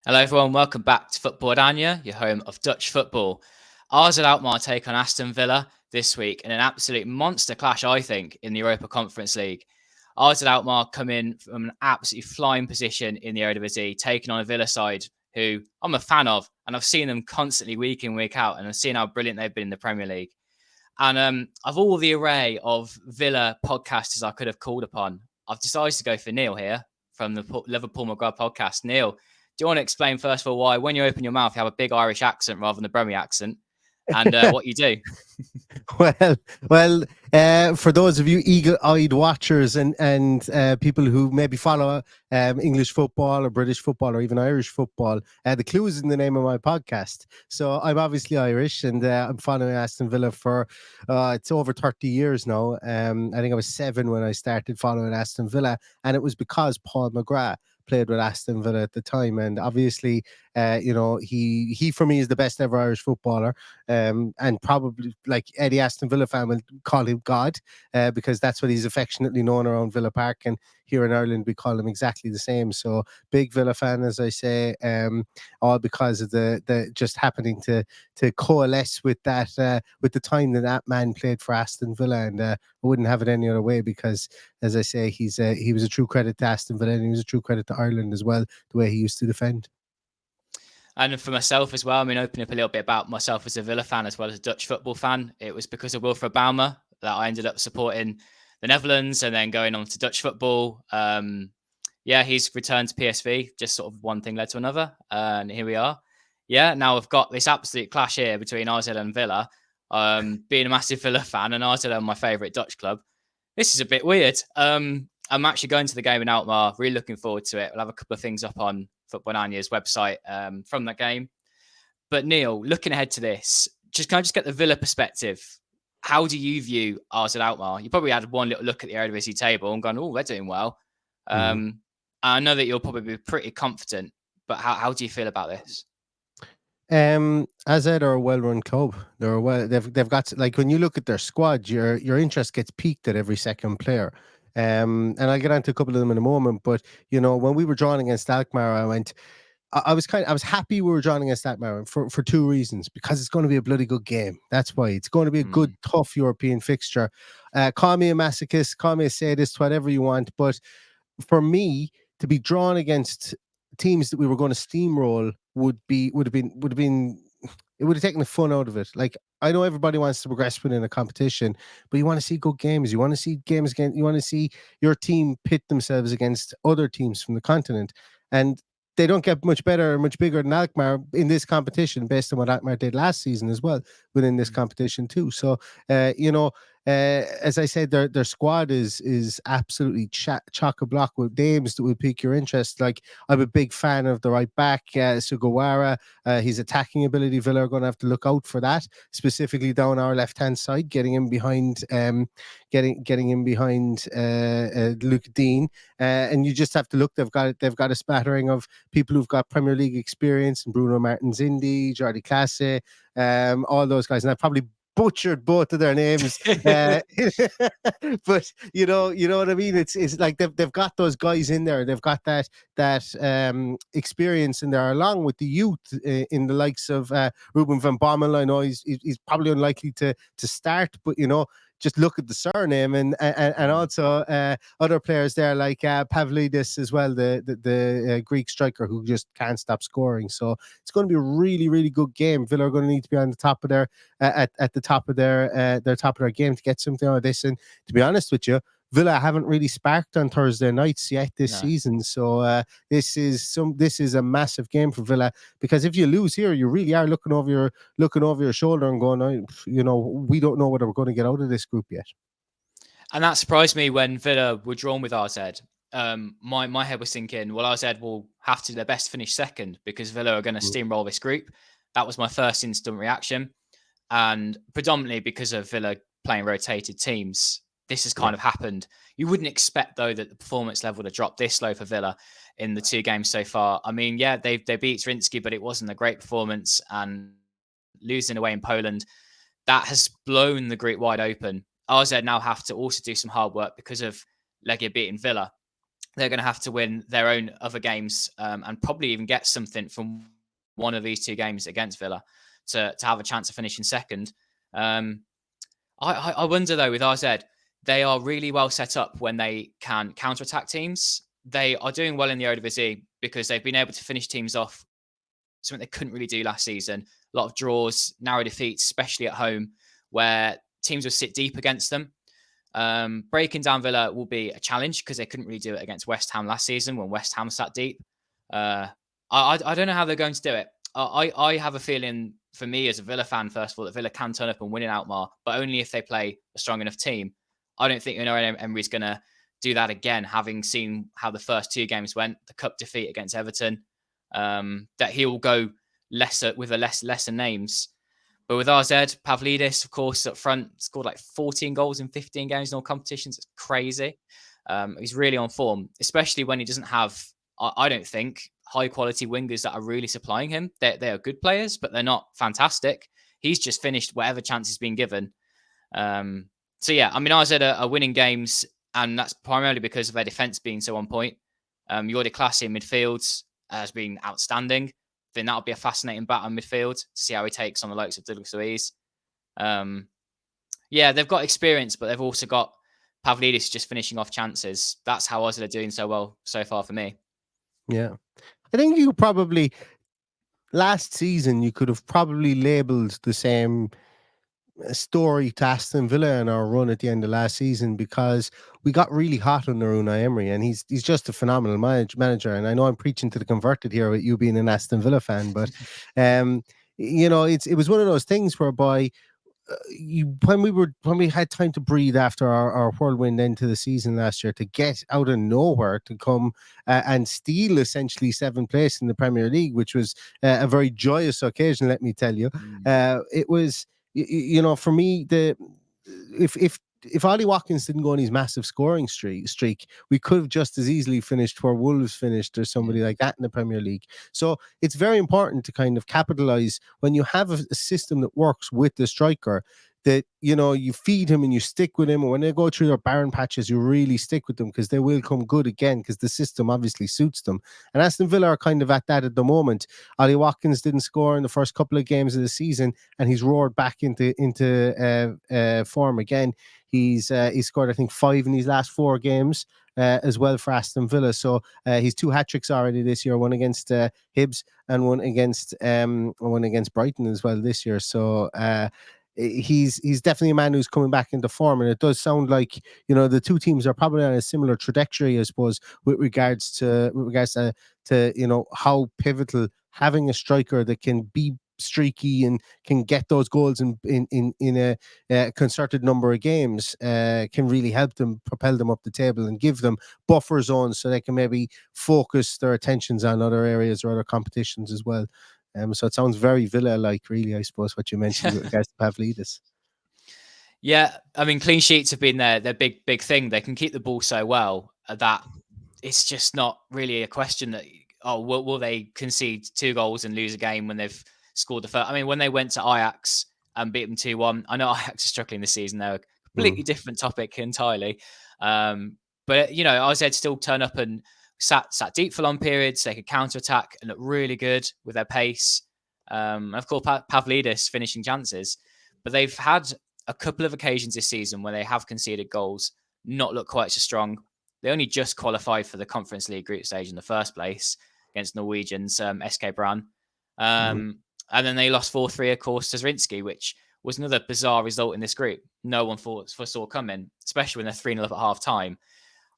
Hello everyone, welcome back to Football-Oranje, your home of Dutch football. AZ Alkmaar take on Aston Villa this week in an absolute monster clash, I think, in the Europa Conference League. AZ Alkmaar come in from an absolutely flying position in the Eredivisie, taking on a Villa side who I'm a fan of, and I've seen them constantly week in, week out, and I've seen how brilliant they've been in the Premier League. And of all the array of Villa podcasters I could have called upon, I've decided to go for Neil here from the Liverpool McGrath podcast. Neil, do you want to explain first of all why, when you open your mouth, you have a big Irish accent rather than a Brummie accent, and what you do? For those of you eagle-eyed watchers and people who maybe follow English football or British football or even Irish football, the clue is in the name of my podcast. So I'm obviously Irish, and I'm following Aston Villa for it's over 30 years now. I think I was 7 when I started following Aston Villa, and it was because Paul McGrath played with Aston Villa at the time, and obviously, he for me is the best ever Irish footballer, and probably like any Aston Villa fan will call him God, because that's what he's affectionately known around Villa Park, and here in Ireland we call him exactly the same. So big Villa fan, as I say, all because of the just happening to coalesce with that with the time that man played for Aston Villa, and I wouldn't have it any other way, because as I say, he was a true credit to Aston Villa, and he was a true credit to Ireland as well, the way he used to defend. And for myself as well, I mean, opening up a little bit about myself as a Villa fan as well as a Dutch football fan, it was because of Wilfred Bouma that I ended up supporting the Netherlands and then going on to Dutch football. He's returned to PSV, just sort of one thing led to another, and here we are. Now I've got this absolute clash here between AZ and Villa. Being a massive Villa fan and AZ are my favourite Dutch club, this is a bit weird. I'm actually going to the game in Alkmaar, really looking forward to it. We'll have a couple of things up on Football-Oranje's website from that game. But Neil, looking ahead to this, can I just get the Villa perspective? How do you view AZ Alkmaar? You probably had one little look at the Eredivisie table and gone, oh, they're doing well. I know that you'll probably be pretty confident, but how do you feel about this? AZ are a well-run club. They've got, like, when you look at their squad, your interest gets piqued at every second player. And I'll get on to a couple of them in a moment. But when we were drawing against Alkmaar, I was happy we were drawing against Alkmaar for 2 reasons. Because it's going to be a bloody good game. That's why. It's going to be a good, tough European fixture. Call me a masochist, call me a sadist, whatever you want. But for me, to be drawn against teams that we were going to steamroll would have been it would have taken the fun out of it. Like, I know everybody wants to progress within a competition, but you want to see good games. You want to see games again. You want to see your team pit themselves against other teams from the continent, and they don't get much better or much bigger than Alkmaar in this competition, based on what Alkmaar did last season as well within this competition too. So, as I said, their squad is absolutely chock-a-block with names that will pique your interest. Like, I'm a big fan of the right back, Sugawara. His attacking ability, Villa are going to have to look out for that, specifically down our left-hand side, getting him behind Luke Dean. And you just have to look. They've got a spattering of people who've got Premier League experience, and Bruno Martins-Indi, Jordi Clase, all those guys. And I probably butchered both of their names, but you know what I mean. It's like they've got those guys in there. They've got that experience in there, along with the youth in the likes of Ruben van Bommel. I know he's probably unlikely to start, but just look at the surname, and also other players there like Pavlidis as well, the Greek striker who just can't stop scoring. So it's going to be a really, really good game. Villa are going to need to be on the top of their at the top of their top of their game to get something out of this. And to be honest with you, Villa haven't really sparked on Thursday nights yet this season. So this is a massive game for Villa, because if you lose here, you really are looking over your shoulder and going, we don't know whether we're going to get out of this group yet. And that surprised me when Villa were drawn with AZ. My head was thinking, well, AZ will have to do their best to finish second, because Villa are going to steamroll this group. That was my first instant reaction. And predominantly because of Villa playing rotated teams, this has kind of happened. You wouldn't expect, though, that the performance level to drop this low for Villa in the 2 games so far. I mean, they beat Zrinski, but it wasn't a great performance. And losing away in Poland, that has blown the group wide open. AZ now have to also do some hard work because of Legia beating Villa. they're going to have to win their own other games and probably even get something from one of these two games against Villa to have a chance of finishing second. I wonder though with RZ, they are really well set up when they can counterattack teams. They are doing well in the Eredivisie because they've been able to finish teams off, something they couldn't really do last season. A lot of draws, narrow defeats, especially at home, where teams will sit deep against them. Breaking down Villa will be a challenge because they couldn't really do it against West Ham last season when West Ham sat deep. I don't know how they're going to do it. I have a feeling, for me as a Villa fan, first of all, that Villa can turn up and win in Alkmaar, but only if they play a strong enough team. I don't think Emery's going to do that again, having seen how the first two games went, the cup defeat against Everton, that he will go lesser names. But with RZ, Pavlidis, of course, up front, scored like 14 goals in 15 games in all competitions. It's crazy. He's really on form, especially when he doesn't have, I don't think, high-quality wingers that are really supplying him. They are good players, but they're not fantastic. He's just finished whatever chance he's been given. So, yeah, I mean, RZ are winning games, and that's primarily because of their defence being so on point. Jordi Clasie in midfield has been outstanding. Then that'll be a fascinating battle in midfield to see how he takes on the likes of Douglas Luiz. Yeah, they've got experience, but they've also got Pavlidis just finishing off chances. That's how Ozil are doing so well so far for me. Yeah. I think you probably, last season, you could have probably labelled the same story to Aston Villa in our run at the end of last season, because we got really hot under Unai Emery, and he's just a phenomenal manager. And I know I'm preaching to the converted here with you being an Aston Villa fan, but it was one of those things whereby when we had time to breathe after our whirlwind end to the season last year, to get out of nowhere to come and steal essentially seventh place in the Premier League, which was a very joyous occasion, let me tell you. It was, for me, if Ollie Watkins didn't go on his massive scoring streak, we could have just as easily finished where Wolves finished or somebody like that in the Premier League. So it's very important to kind of capitalize when you have a system that works with the striker, that, you feed him and you stick with him. And when they go through their barren patches, you really stick with them, because they will come good again, because the system obviously suits them. And Aston Villa are kind of at that at the moment. Ollie Watkins didn't score in the first couple of games of the season, and he's roared back into form again. He's scored, I think, 5 in his last 4 games as well for Aston Villa. So he's 2 hat-tricks already this year, one against Hibs and one against Brighton as well this year. So he's definitely a man who's coming back into form, and it does sound like, the two teams are probably on a similar trajectory, I suppose, with regards to how pivotal having a striker that can be streaky and can get those goals in a concerted number of games can really help them propel them up the table and give them buffer zones so they can maybe focus their attentions on other areas or other competitions as well. So it sounds very Villa-like, really, I suppose, what you mentioned with regards to Pavlidis. Yeah, I mean, clean sheets have been their big thing. They can keep the ball so well that it's just not really a question that, will they concede 2 goals and lose a game when they've scored the first? I mean, when they went to Ajax and beat them 2-1, I know Ajax are struggling this season. They're a completely different topic entirely. But, RZ still turn up and sat deep for long periods. They could counter-attack and look really good with their pace. Of course, Pavlidis finishing chances. But they've had a couple of occasions this season where they have conceded goals, not look quite so strong. They only just qualified for the Conference League group stage in the first place against Norwegians, SK Brann. And then they lost 4-3, of course, to Zrinski, which was another bizarre result in this group. No one foresaw coming, especially when they're 3-0 at half time.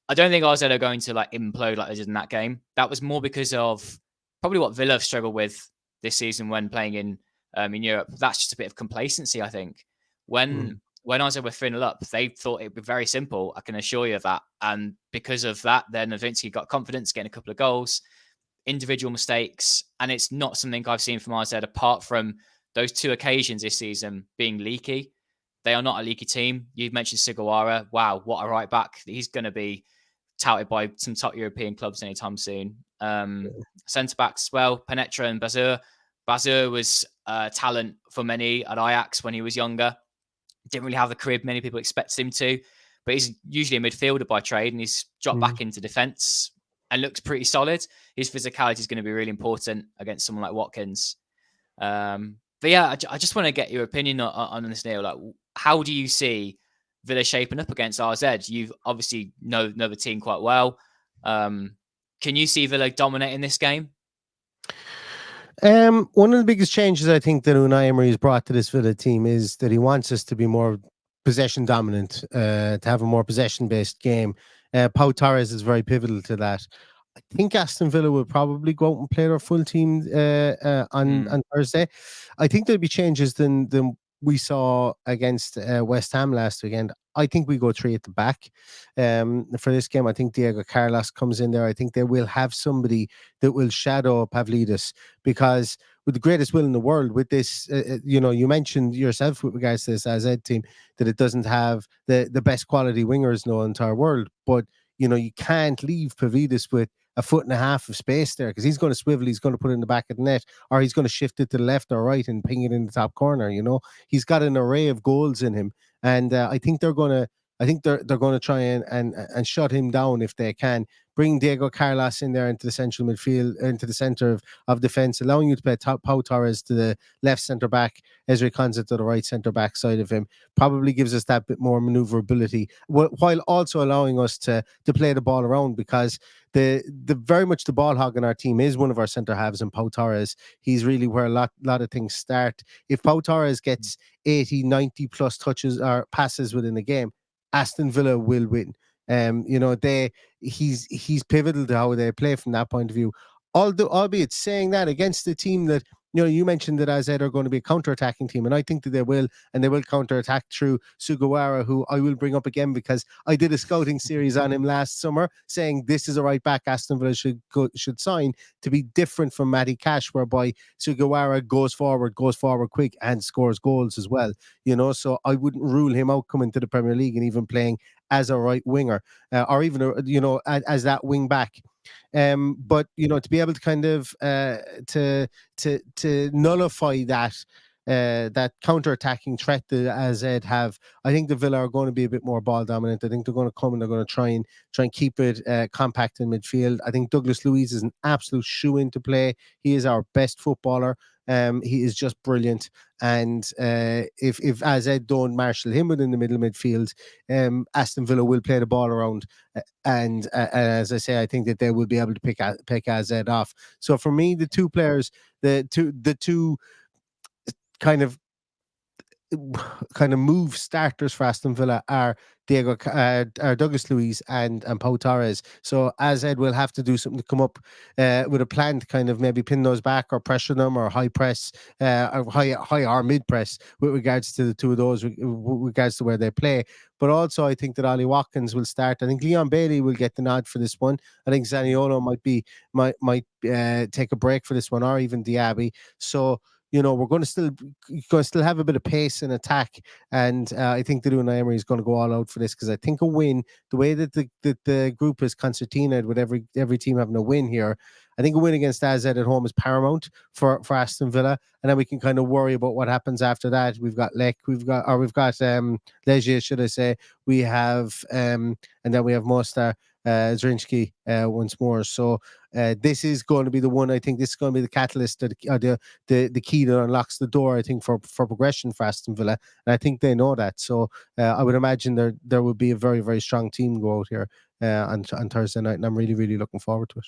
I don't think RZ are going to implode like they did in that game. That was more because of probably what Villa have struggled with this season when playing in Europe. That's just a bit of complacency, I think. When RZ were 3-0 up, they thought it would be very simple. I can assure you of that. And because of that, then eventually got confidence, getting a couple of goals, individual mistakes. And it's not something I've seen from RZ apart from those 2 occasions this season being leaky. They are not a leaky team. You mentioned Sugawara. Wow, what a right back. He's going to be touted by some top European clubs anytime soon. Centre backs as well, Penetra and Bazur. Bazur was talent for many at Ajax when he was younger. Didn't really have the career many people expected him to, but he's usually a midfielder by trade, and he's dropped back into defence and looks pretty solid. His physicality is going to be really important against someone like Watkins. But yeah, I just want to get your opinion on this, Neil. Like, how do you see Villa shaping up against RZ? You obviously know the team quite well. Can you see Villa dominating this game? One of the biggest changes I think that Unai Emery has brought to this Villa team is that he wants us to be more possession dominant, to have a more possession based game. Pau Torres is very pivotal to that. I think Aston Villa will probably go out and play their full team on Thursday. I think there'll be changes than we saw against West Ham last weekend. I think we go three at the back for this game. I think Diego Carlos comes in there. I think they will have somebody that will shadow Pavlidis, because with the greatest will in the world, with this, you mentioned yourself with regards to this AZ team that it doesn't have the best quality wingers in the entire world. But you can't leave Pavlidis with a foot and a half of space there, because he's going to swivel, he's going to put it in the back of the net, or he's going to shift it to the left or right and ping it in the top corner. He's got an array of goals in him, and I think they're going to try and shut him down if they can. Bring Diego Carlos in there into the central midfield, into the center of defense, allowing you to play Pau Torres to the left centre back, Ezri Konsa to the right centre back side of him. Probably gives us that bit more maneuverability, while also allowing us to play the ball around, because the very much the ball hog in our team is one of our centre halves, and Pau Torres. He's really where a lot of things start. If Pau Torres gets 80, 90 plus touches or passes within the game, Aston Villa will win. He's pivotal to how they play from that point of view. Albeit saying that, against the team that you mentioned that AZ are going to be a counter-attacking team, and I think that they will, and they will counter-attack through Sugawara, who I will bring up again because I did a scouting series on him last summer, saying this is a right back Aston Villa should sign to be different from Matty Cash, whereby Sugawara goes forward quick and scores goals as well. So I wouldn't rule him out coming to the Premier League and even playing as a right winger, or even as that wing back. But to be able to kind of to nullify that counter-attacking threat that AZ have, I think the Villa are going to be a bit more ball dominant. I think they're going to come and they're going to try and keep it compact in midfield. I think Douglas Luiz is an absolute shoe-in to play. He is our best footballer. He is just brilliant. And if AZ don't marshal him within the middle midfield, Aston Villa will play the ball around. And as I say, I think that they will be able to pick AZ off. So for me, the two players, the two kind of move starters for Aston Villa are Douglas Luiz and Pau Torres. So AZ will have to do something to come up with a plan to kind of maybe pin those back or pressure them, or high press, or high or mid press with regards to the two of those, with regards to where they play. But also, I think that Ollie Watkins will start. I think Leon Bailey will get the nod for this one. I think Zaniolo might take a break for this one, or even Diaby. So we're going to still have a bit of pace and attack, and I think that Unai Emery is going to go all out for this, because I think a win, the way that the group is concertinaed with every team having a win here, I think a win against AZ at home is paramount for Aston Villa, and then we can kind of worry about what happens after that. We've got Legia, should I say? We have and then we have Mostar, Zrinski once more. So this is going to be the one. I think this is going to be the catalyst, or the key that unlocks the door, I think, for progression for Aston Villa, and I think they know that. So I would imagine there will be a very, very strong team go out here on Thursday night, and I'm really, really looking forward to it.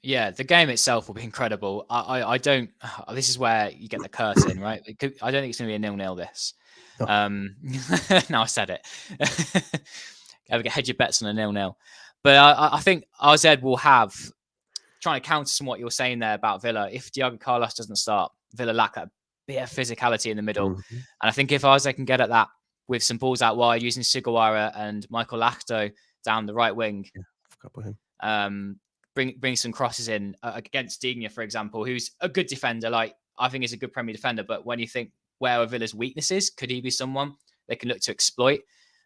Yeah, the game itself will be incredible. I don't. This is where you get the curse in, right? I don't think it's going to be a 0-0 this. No. Now I said it. Hedge your bets on a 0-0. But I think RZ will have, trying to counter some what you're saying there about Villa. If Diego Carlos doesn't start, Villa lack a bit of physicality in the middle. Mm-hmm. And I think if RZ can get at that with some balls out wide, using Sugawara and Michael Lachto down the right wing, bring some crosses in against Digne, for example, who's a good defender. Like, I think he's a good Premier defender. But when you think where are Villa's weaknesses, could he be someone they can look to exploit?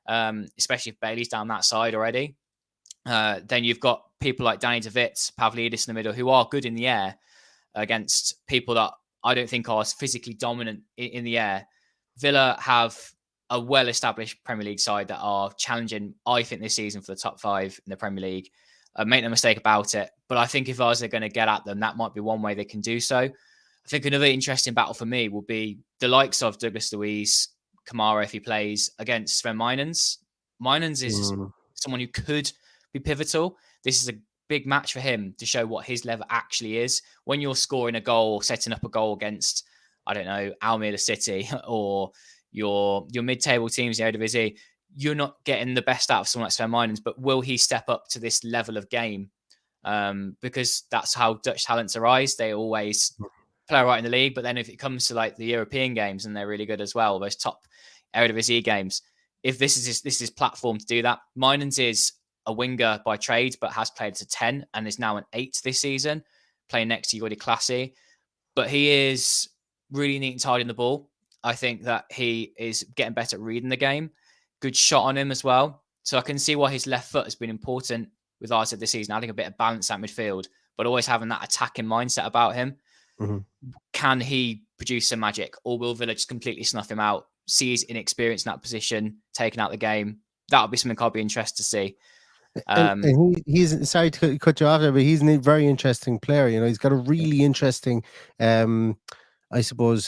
Especially if Bailey's down that side already. Then you've got people like Danny DeVitt, Pavlidis in the middle, who are good in the air against people that I don't think are as physically dominant in the air. Villa have a well-established Premier League side that are challenging, I think, this season for the top 5 in the Premier League. Make no mistake about it. But I think if ours are going to get at them, that might be one way they can do so. I think another interesting battle for me will be the likes of Douglas Luiz, Kamara, if he plays, against Sven Meinens. Meinens is someone who could be pivotal. This is a big match for him to show what his level actually is. When you're scoring a goal or setting up a goal against, I don't know, Almere City or your mid-table teams in the Eredivisie, you're not getting the best out of someone like Sven Meinens, but will he step up to this level of game? Because that's how Dutch talents arise. They always play right in the league, but then if it comes to like the European games, and they're really good as well, those top Eredivisie games, if this is his platform to do that. Meinens is a winger by trade, but has played as a 10 and is now an 8 this season, playing next to Jordi Classy. But he is really neat and tidy in the ball. I think that he is getting better at reading the game. Good shot on him as well. So I can see why his left foot has been important with Arsenal this season, adding a bit of balance at midfield, but always having that attacking mindset about him. Can he produce some magic, or will Villa just completely snuff him out? See his inexperience in that position, taking out the game. That'll be something I'll be interested to see. And he's sorry to cut you off there, but he's a very interesting player. You know, he's got a really interesting, I suppose,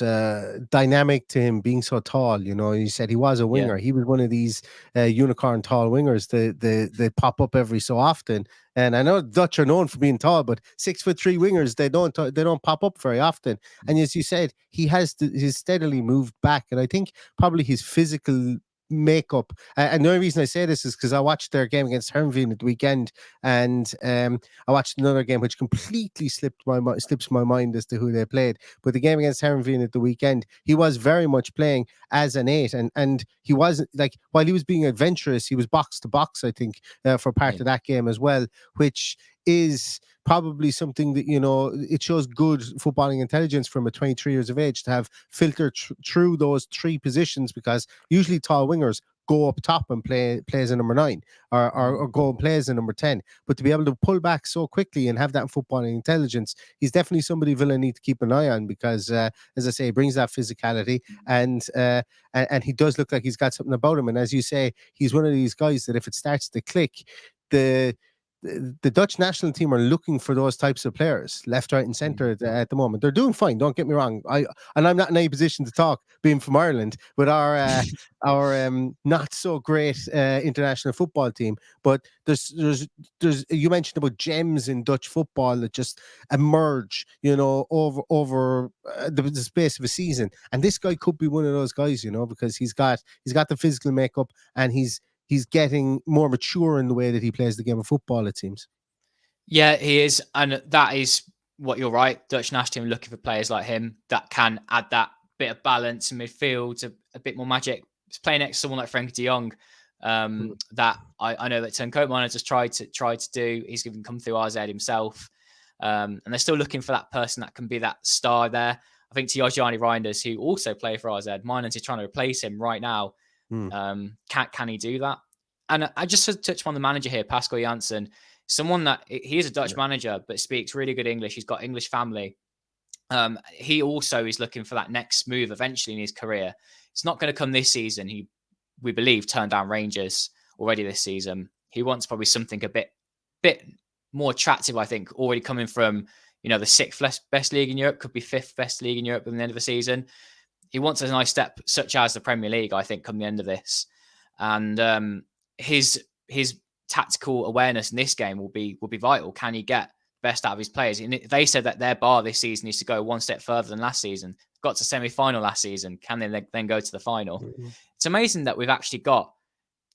dynamic to him being so tall. You know, he said he was a winger. He was one of these unicorn tall wingers that pop up every so often. And I know Dutch are known for being tall, but 6'3" wingers, they don't pop up very often. And as you said, he's steadily moved back, and I think probably his physical makeup. And the only reason I say this is because I watched their game against Herenveen at the weekend, and I watched another game which completely slips my mind as to who they played. But the game against Herenveen at the weekend, he was very much playing as an 8, and he wasn't like, while he was being adventurous, he was box to box, I think, for part of that game as well, which is probably something that, you know, it shows good footballing intelligence from a 23 years of age to have filtered through those 3 positions, because usually tall wingers go up top and play as a number 9 or go and play as a number 10. But to be able to pull back so quickly and have that footballing intelligence, he's definitely somebody Villa need to keep an eye on, because as I say, he brings that physicality, and he does look like he's got something about him. And as you say, he's one of these guys that if it starts to click, the Dutch national team are looking for those types of players, left, right, and centre at the moment. They're doing fine. Don't get me wrong. I'm not in any position to talk, being from Ireland, but our not so great international football team. But there's you mentioned about gems in Dutch football that just emerge, you know, over the space of a season. And this guy could be one of those guys, you know, because he's got the physical makeup, and he's getting more mature in the way that he plays the game of football, it seems. Yeah, he is. And that is what you're right. Dutch national team looking for players like him that can add that bit of balance in midfield, a bit more magic. He's playing next to someone like Frankie de Jong, that I know that Ten Koopman has just tried to do. He's even come through RZ himself. And they're still looking for that person that can be that star there. I think Tijani Reinders, who also play for RZ, Minans is trying to replace him right now. Can he do that? And I just to touch on the manager here, Pascal Janssen, someone that he is a Dutch manager, but speaks really good English. He's got English family. He also is looking for that next move eventually in his career. It's not going to come this season. We believe, turned down Rangers already this season. He wants probably something a bit more attractive, I think, already coming from, you know, the 6th best league in Europe, could be 5th best league in Europe at the end of the season. He wants a nice step, such as the Premier League, I think, come the end of this. And his tactical awareness in this game will be vital. Can he get best out of his players? And they said that their bar this season is to go one step further than last season. Got to semi-final last season. Can they then go to the final? It's amazing that we've actually got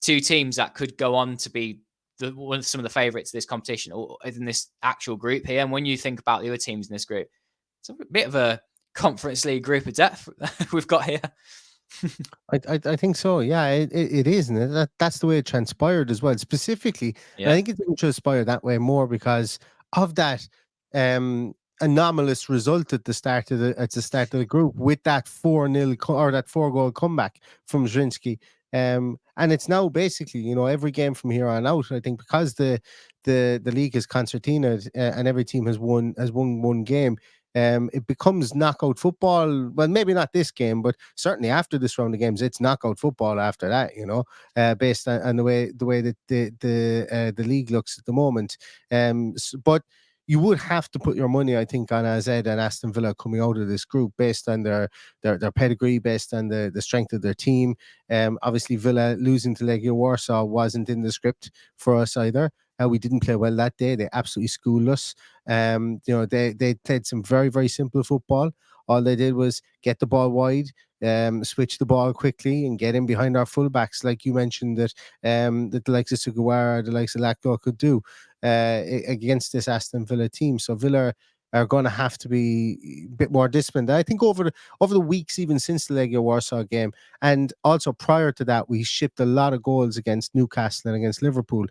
2 teams that could go on to be some of the favourites of this competition, or in this actual group here. And when you think about the other teams in this group, it's a bit of a Conference League group of death we've got here. I think so. Yeah, it is, and that's the way it transpired as well. Specifically, I think it didn't transpire that way more because of that anomalous result at the start of the group, with that 4-0 or that 4-goal comeback from Zrinski. And it's now basically, you know, every game from here on out, I think, because the league is concertinaed and every team has won one game. it becomes knockout football. Well, maybe not this game, but certainly after this round of games, it's knockout football after that. Based on the way that the league looks at the moment. But you would have to put your money, I think, on AZ and Aston Villa coming out of this group based on their pedigree, based on the strength of their team. Obviously, Villa losing to Legia Warsaw wasn't in the script for us either. We didn't play well that day. They absolutely schooled us. They played some very, very simple football. All they did was get the ball wide, switch the ball quickly, and get in behind our fullbacks, like you mentioned that the likes of Sugawara, the likes of Lakko could do against this Aston Villa team. So Villa are going to have to be a bit more disciplined. I think over the weeks, even since the Legia Warsaw game, and also prior to that, we shipped a lot of goals against Newcastle and against Liverpool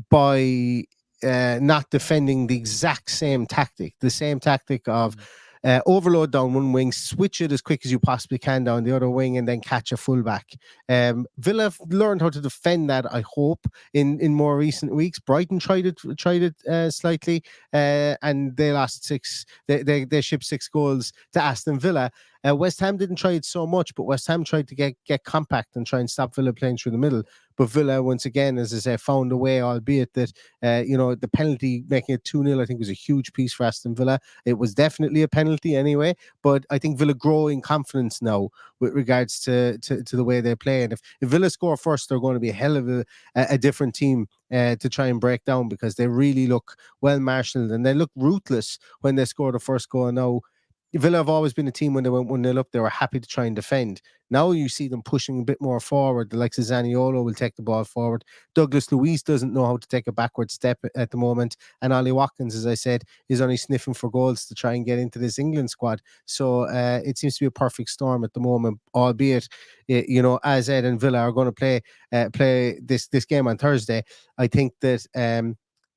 by not defending the exact same tactic, of overload down one wing, switch it as quick as you possibly can down the other wing, and then catch a fullback. Villa have learned how to defend that, I hope, in more recent weeks. Brighton tried it slightly, and they lost 6. They shipped 6 goals to Aston Villa. West Ham didn't try it so much, but West Ham tried to get compact and try and stop Villa playing through the middle. But Villa, once again, as I say, found a way, albeit that, the penalty making it 2-0, I think, was a huge piece for Aston Villa. It was definitely a penalty anyway, but I think Villa grow in confidence now with regards to the way they play. And if Villa score first, they're going to be a hell of a different team to try and break down, because they really look well marshaled and they look ruthless when they score the first goal. Now, Villa have always been a team when they went 1-0 up, they were happy to try and defend. Now you see them pushing a bit more forward. The likes of Zaniolo will take the ball forward. Douglas Luiz doesn't know how to take a backward step at the moment. And Ollie Watkins, as I said, is only sniffing for goals to try and get into this England squad. So it seems to be a perfect storm at the moment, albeit, AZ and Villa are going to play this game on Thursday. I think that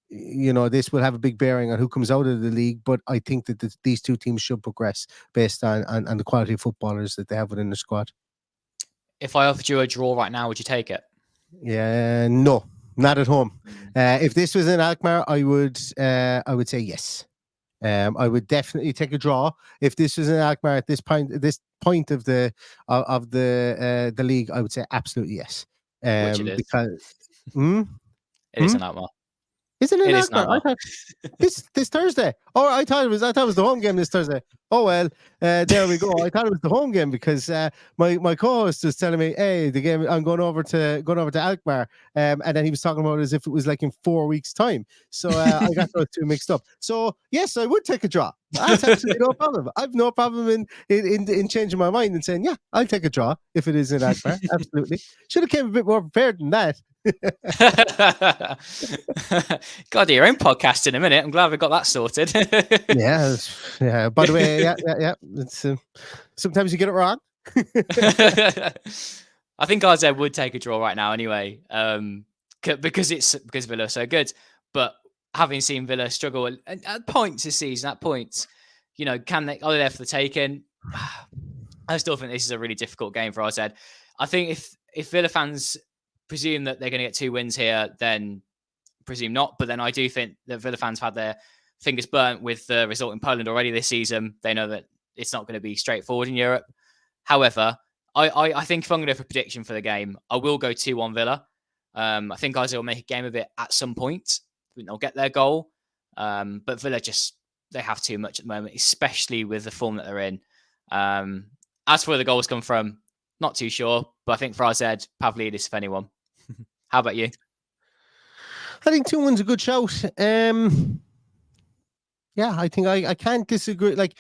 this will have a big bearing on who comes out of the league, but I think that these two teams should progress based on the quality of footballers that they have within the squad. If I offered you a draw right now, would you take it? Yeah, no, not at home. If this was in Alkmaar, I would say yes. I would definitely take a draw. If this was in Alkmaar at this point of the league, I would say absolutely yes. Which it is. Because it is in Alkmaar. Isn't it Alkmaar? I thought this Thursday. Oh, I thought it was the home game this Thursday. Oh well, there we go. I thought it was the home game because my co-host was telling me, "Hey, the game I'm going over to Alkmaar," and then he was talking about it as if it was like in 4 weeks' time. So I got those two mixed up. So yes, I would take a draw. That's absolutely no problem. I've no problem in changing my mind and saying, yeah, I'll take a draw if it is in Alkmaar. Absolutely. Should have came a bit more prepared than that. God, your own podcast in a minute. I'm glad we got that sorted. yeah. By the way, yeah. It's sometimes you get it wrong. I think RZ would take a draw right now anyway, because Villa are so good. But having seen Villa struggle at points this season, are they there for the taking? I still think this is a really difficult game for RZ. I think if Villa fans presume that they're going to get 2 wins here, then presume not. But then I do think that Villa fans have had their fingers burnt with the result in Poland already this season. They know that it's not going to be straightforward in Europe. However, I think if I'm going to go for a prediction for the game, I will go 2-1 Villa. I think AZ will make a game of it at some point. They'll get their goal. But Villa they have too much at the moment, especially with the form that they're in. As for where the goals come from, not too sure. But I think for AZ, Pavlidis, if anyone. How about you? I think 2-1's a good shout. I think I can't disagree. Like,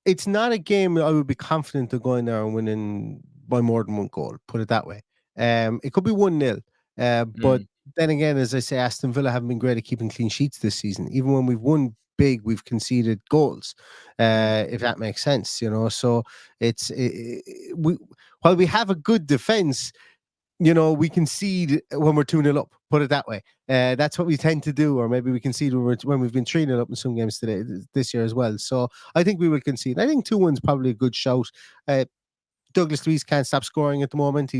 it's not a game I would be confident of going there and winning by more than 1 goal. Put it that way. It could be 1-0. But then again, as I say, Aston Villa haven't been great at keeping clean sheets this season. Even when we've won big, we've conceded goals. If that makes sense, So while we have a good defense, we concede when we're 2-0 up. Put it that way. That's what we tend to do, or maybe we concede when we've been 3-0 up in some games this year as well. So I think we will concede. I think 2-1's probably a good shout. Douglas Luiz can't stop scoring at the moment.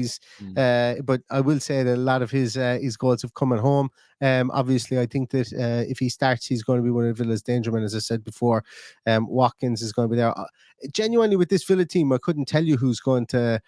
But I will say that a lot of his goals have come at home. Obviously, I think that if he starts, he's going to be one of Villa's danger men, as I said before. Watkins is going to be there. Genuinely, with this Villa team, I couldn't tell you who's going to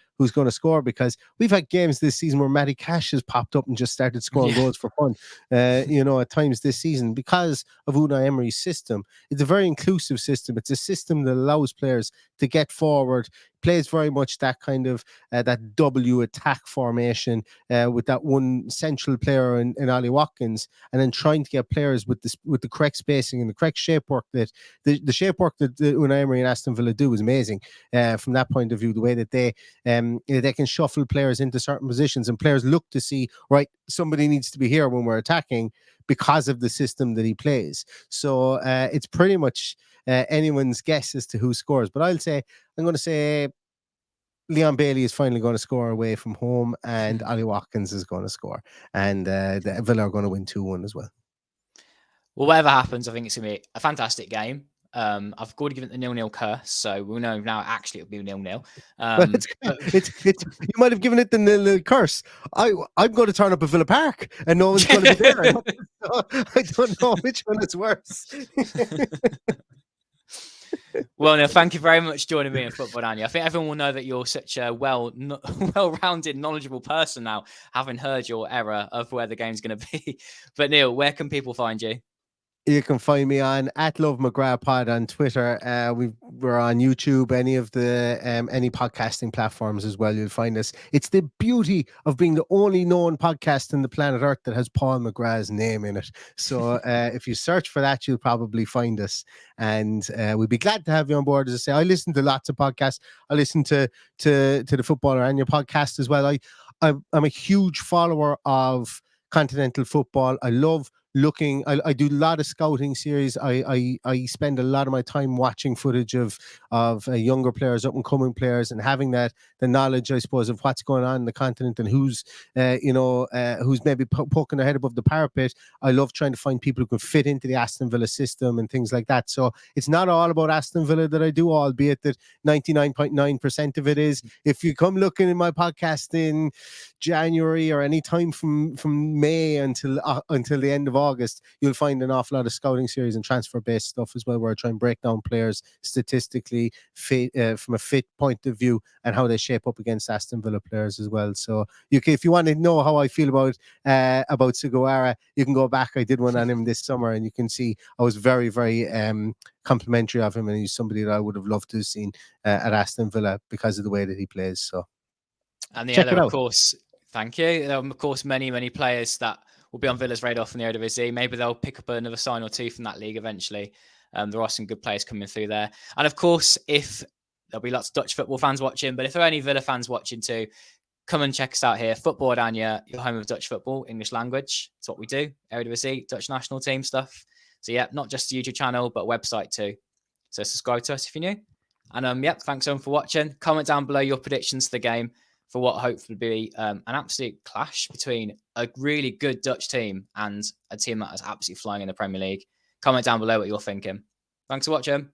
score, because we've had games this season where Matty Cash has popped up and just started scoring goals for fun. At times this season, because of Unai Emery's system. It's a very inclusive system. It's a system that allows players to get forward, plays very much that kind of that W attack formation with that one central player in Ollie Watkins, and then trying to get players with the correct spacing and the correct shape work. That the shape work that Unai Emery and Aston Villa do is amazing from that point of view. The way that they can shuffle players into certain positions, and players look to see, right, somebody needs to be here when we're attacking because of the system that he plays. So it's pretty much anyone's guess as to who scores. But I'm going to say Leon Bailey is finally going to score away from home, and Ollie Watkins is going to score. And the Villa are going to win 2-1 as well. Well, whatever happens, I think it's going to be a fantastic game. I've got to give it the 0-0 curse, so we'll know now actually it'll be 0-0. You might have given it the 0-0 curse. I'm going to turn up at Villa Park and no one's going to be there. I don't know which one is worse. Well, Neil, thank you very much for joining me in Football-Oranje. I think everyone will know that you're such a well-rounded, knowledgeable person now, having heard your error of where the game's going to be. But Neil, where can people find you? You can find me on @LoveMcGrathPod on Twitter. We're on YouTube, any podcasting platforms as well. You'll find us. It's the beauty of being the only known podcast on the planet Earth that has Paul McGrath's name in it. So if you search for that, you'll probably find us. And we'd be glad to have you on board. As I say, I listen to lots of podcasts. I listen to the Football-Oranje podcast as well. I'm a huge follower of continental football. I love looking. I do a lot of scouting series. I spend a lot of my time watching footage of younger players, up and coming players, and having the knowledge, I suppose, of what's going on in the continent and who's maybe poking their head above the parapet. I love trying to find people who can fit into the Aston Villa system and things like that. So it's not all about Aston Villa that I do, albeit that 99.9% of it is. If you come looking in my podcast in January or any time from May until the end of August, you'll find an awful lot of scouting series and transfer based stuff as well, where I try and break down players statistically from a fit point of view and how they shape up against Aston Villa players as well. So if you want to know how I feel about Sugawara, you can go back. I did one on him this summer, and you can see I was very, very complimentary of him, and he's somebody that I would have loved to have seen at Aston Villa because of the way that he plays. So, and the other, of course, thank you. There are, of course, many players that will be on Villa's radar from the Eredivisie. Maybe they'll pick up another sign or two from that league eventually. There are some good players coming through there. And of course, if there'll be lots of Dutch football fans watching, but if there are any Villa fans watching too, come and check us out here. Football-Oranje, your home of Dutch football, English language. It's what we do. Eredivisie, Dutch national team stuff. So yeah, not just the YouTube channel, but website too. So subscribe to us if you're new. And thanks everyone for watching. Comment down below your predictions for the game, for what hopefully will be an absolute clash between a really good Dutch team and a team that is absolutely flying in the Premier League. Comment down below what you're thinking. Thanks for watching.